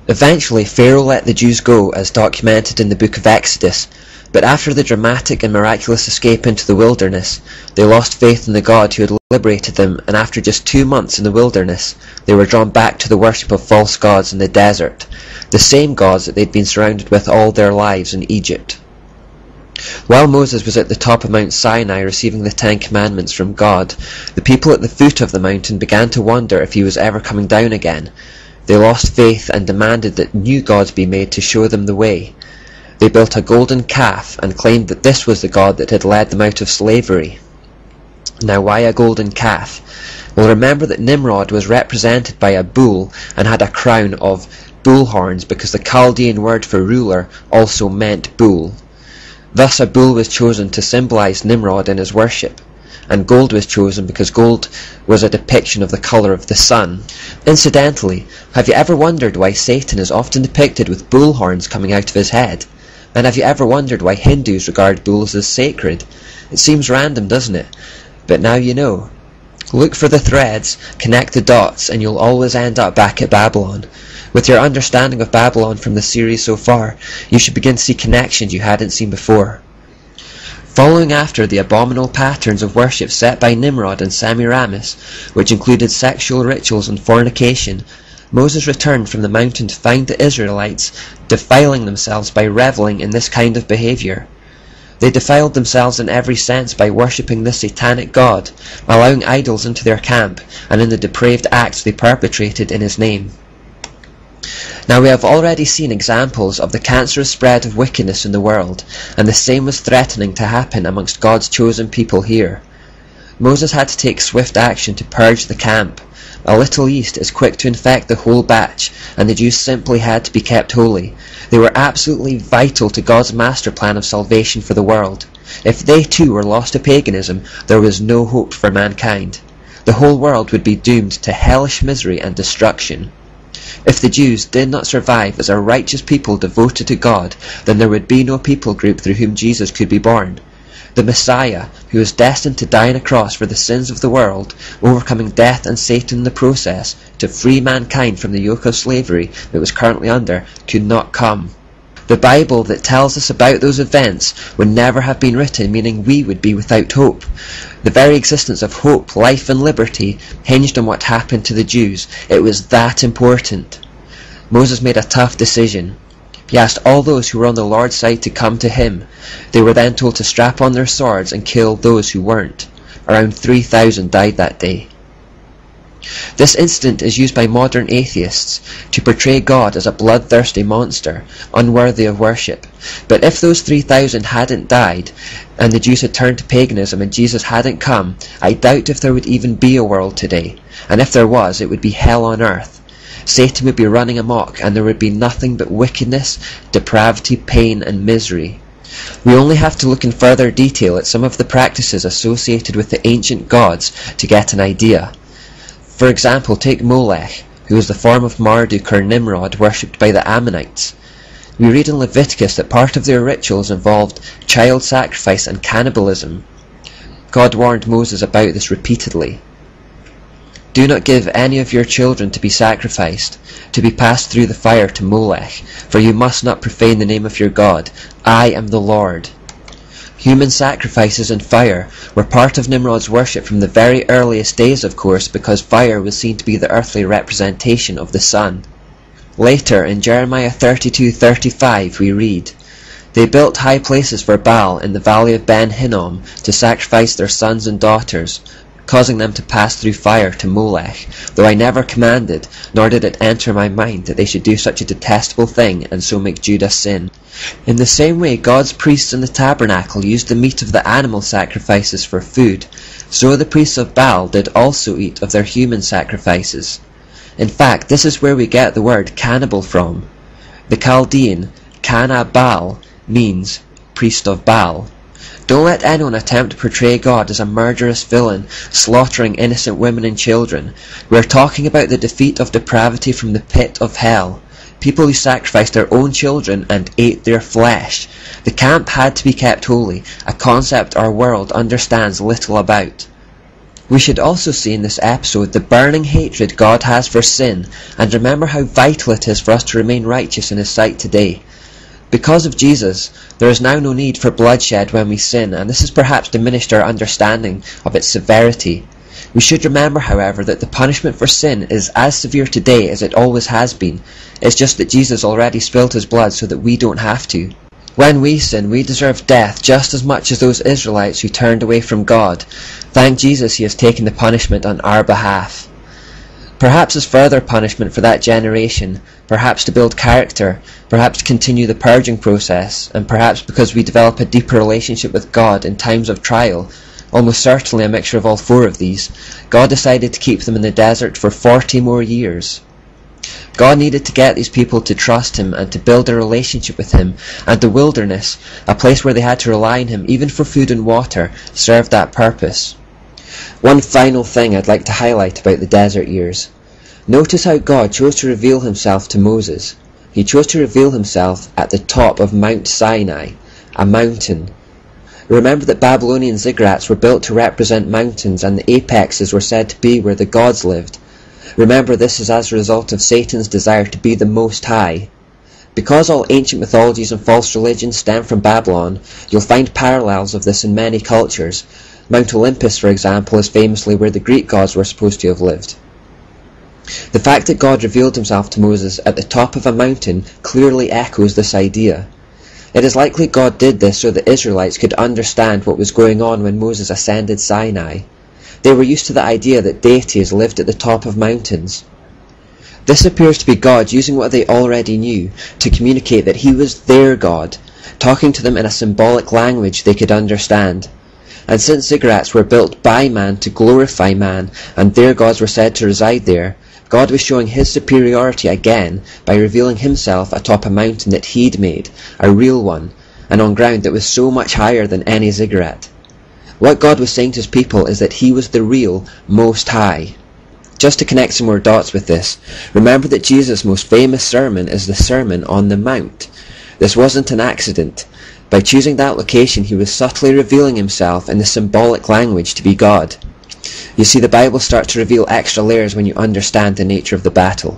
Eventually, Pharaoh let the Jews go, as documented in the book of Exodus, but after the dramatic and miraculous escape into the wilderness, they lost faith in the God who had liberated them, and after just 2 months in the wilderness, they were drawn back to the worship of false gods in the desert, the same gods that they'd been surrounded with all their lives in Egypt. While Moses was at the top of Mount Sinai receiving the 10 Commandments from God, the people at the foot of the mountain began to wonder if he was ever coming down again. They lost faith and demanded that new gods be made to show them the way. They built a golden calf and claimed that this was the God that had led them out of slavery. Now, why a golden calf? Well, remember that Nimrod was represented by a bull and had a crown of bull horns, because the Chaldean word for ruler also meant bull. Thus a bull was chosen to symbolize Nimrod in his worship, and gold was chosen because gold was a depiction of the colour of the sun. Incidentally, have you ever wondered why Satan is often depicted with bull horns coming out of his head? And have you ever wondered why Hindus regard bulls as sacred? It seems random, doesn't it? But now you know. Look for the threads, connect the dots, and you'll always end up back at Babylon. With your understanding of Babylon from the series so far, you should begin to see connections you hadn't seen before. Following after the abominable patterns of worship set by Nimrod and Semiramis, which included sexual rituals and fornication, Moses returned from the mountain to find the Israelites defiling themselves by reveling in this kind of behaviour. They defiled themselves in every sense by worshipping this satanic god, allowing idols into their camp, and in the depraved acts they perpetrated in his name. Now, we have already seen examples of the cancerous spread of wickedness in the world, and the same was threatening to happen amongst God's chosen people here. Moses had to take swift action to purge the camp. A little yeast is quick to infect the whole batch, and the Jews simply had to be kept holy. They were absolutely vital to God's master plan of salvation for the world. If they too were lost to paganism, there was no hope for mankind. The whole world would be doomed to hellish misery and destruction. If the Jews did not survive as a righteous people devoted to God, then there would be no people group through whom Jesus could be born. The Messiah, who was destined to die on a cross for the sins of the world, overcoming death and Satan in the process, to free mankind from the yoke of slavery it was currently under, could not come. The Bible that tells us about those events would never have been written, meaning we would be without hope. The very existence of hope, life and liberty hinged on what happened to the Jews. It was that important. Moses made a tough decision. He asked all those who were on the Lord's side to come to him. They were then told to strap on their swords and kill those who weren't. Around 3,000 died that day. This incident is used by modern atheists to portray God as a bloodthirsty monster, unworthy of worship. But if those 3,000 hadn't died, and the Jews had turned to paganism and Jesus hadn't come, I doubt if there would even be a world today. And if there was, it would be hell on earth. Satan would be running amok, and there would be nothing but wickedness, depravity, pain, and misery. We only have to look in further detail at some of the practices associated with the ancient gods to get an idea. For example, take Molech, who was the form of Marduk or Nimrod worshipped by the Ammonites. We read in Leviticus that part of their rituals involved child sacrifice and cannibalism. God warned Moses about this repeatedly. Do not give any of your children to be sacrificed, to be passed through the fire to Molech, for you must not profane the name of your God. I am the Lord. Human sacrifices and fire were part of Nimrod's worship from the very earliest days, of course, because fire was seen to be the earthly representation of the sun. Later, in Jeremiah 32:35, we read, They built high places for Baal in the valley of Ben Hinnom to sacrifice their sons and daughters, causing them to pass through fire to Molech, though I never commanded, nor did it enter my mind that they should do such a detestable thing and so make Judah sin. In the same way God's priests in the tabernacle used the meat of the animal sacrifices for food, so the priests of Baal did also eat of their human sacrifices. In fact, this is where we get the word cannibal from. The Chaldean, Kana Baal, means priest of Baal. Don't let anyone attempt to portray God as a murderous villain, slaughtering innocent women and children. We are talking about the defeat of depravity from the pit of hell. People who sacrificed their own children and ate their flesh. The camp had to be kept holy, a concept our world understands little about. We should also see in this episode the burning hatred God has for sin, and remember how vital it is for us to remain righteous in His sight today. Because of Jesus, there is now no need for bloodshed when we sin, and this has perhaps diminished our understanding of its severity. We should remember, however, that the punishment for sin is as severe today as it always has been. It's just that Jesus already spilled His blood so that we don't have to. When we sin, we deserve death just as much as those Israelites who turned away from God. Thank Jesus He has taken the punishment on our behalf. Perhaps as further punishment for that generation, perhaps to build character, perhaps to continue the purging process, and perhaps because we develop a deeper relationship with God in times of trial, almost certainly a mixture of all four of these, God decided to keep them in the desert for 40 more years. God needed to get these people to trust Him and to build a relationship with Him, and the wilderness, a place where they had to rely on Him even for food and water, served that purpose. One final thing I'd like to highlight about the desert years. Notice how God chose to reveal Himself to Moses. He chose to reveal Himself at the top of Mount Sinai, a mountain. Remember that Babylonian ziggurats were built to represent mountains, and the apexes were said to be where the gods lived. Remember, this is as a result of Satan's desire to be the Most High. Because all ancient mythologies and false religions stem from Babylon, you'll find parallels of this in many cultures. Mount Olympus, for example, is famously where the Greek gods were supposed to have lived. The fact that God revealed Himself to Moses at the top of a mountain clearly echoes this idea. It is likely God did this so the Israelites could understand what was going on when Moses ascended Sinai. They were used to the idea that deities lived at the top of mountains. This appears to be God using what they already knew to communicate that He was their God, talking to them in a symbolic language they could understand. And since ziggurats were built by man to glorify man, and their gods were said to reside there, God was showing His superiority again by revealing Himself atop a mountain that He'd made, a real one, and on ground that was so much higher than any ziggurat. What God was saying to His people is that He was the real Most High. Just to connect some more dots with this, remember that Jesus' most famous sermon is the Sermon on the Mount. This wasn't an accident. By choosing that location, He was subtly revealing Himself in the symbolic language to be God. You see, the Bible starts to reveal extra layers when you understand the nature of the battle.